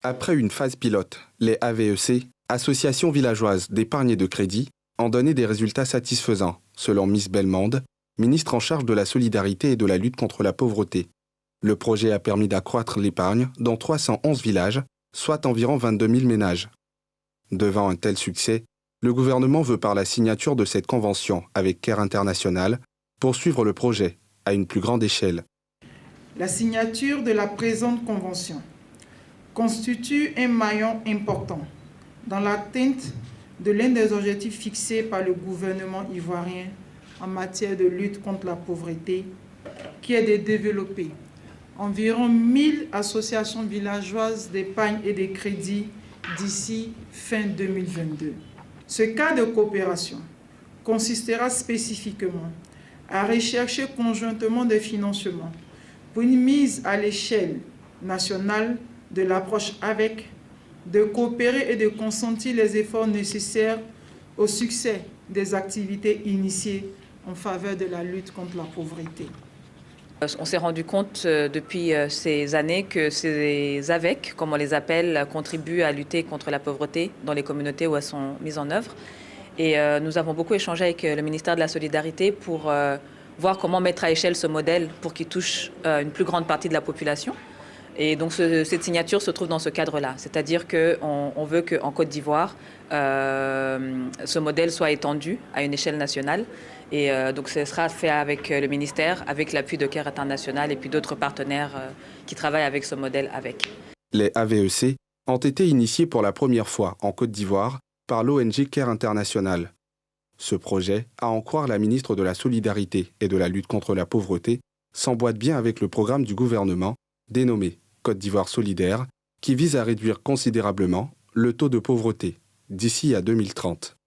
Après une phase pilote, les AVEC, Associations villageoises d'épargne et de crédit, ont donné des résultats satisfaisants, selon Miss Belmonde, ministre en charge de la solidarité et de la lutte contre la pauvreté. Le projet a permis d'accroître l'épargne dans 311 villages, soit environ 22 000 ménages. Devant un tel succès, le gouvernement veut par la signature de cette convention avec Care International poursuivre le projet à une plus grande échelle. La signature de la présente convention constitue un maillon important dans l'atteinte de l'un des objectifs fixés par le gouvernement ivoirien en matière de lutte contre la pauvreté, qui est de développer environ 1000 associations villageoises d'épargne et de crédit d'ici fin 2022. Ce cas de coopération consistera spécifiquement à rechercher conjointement des financements pour une mise à l'échelle nationale de l'approche avec, de coopérer et de consentir les efforts nécessaires au succès des activités initiées en faveur de la lutte contre la pauvreté. On s'est rendu compte depuis ces années que ces AVEC, comme on les appelle, contribuent à lutter contre la pauvreté dans les communautés où elles sont mises en œuvre. Et nous avons beaucoup échangé avec le ministère de la Solidarité pour voir comment mettre à échelle ce modèle pour qu'il touche une plus grande partie de la population. Et donc cette signature se trouve dans ce cadre-là, c'est-à-dire qu'on veut qu'en Côte d'Ivoire, ce modèle soit étendu à une échelle nationale. Et donc ce sera fait avec le ministère, avec l'appui de Care International et puis d'autres partenaires qui travaillent avec ce modèle avec. Les AVEC ont été initiés pour la première fois en Côte d'Ivoire par l'ONG Care International. Ce projet, à en croire la ministre de la Solidarité et de la lutte contre la pauvreté, s'emboîte bien avec le programme du gouvernement dénommé Côte d'Ivoire solidaire, qui vise à réduire considérablement le taux de pauvreté d'ici à 2030.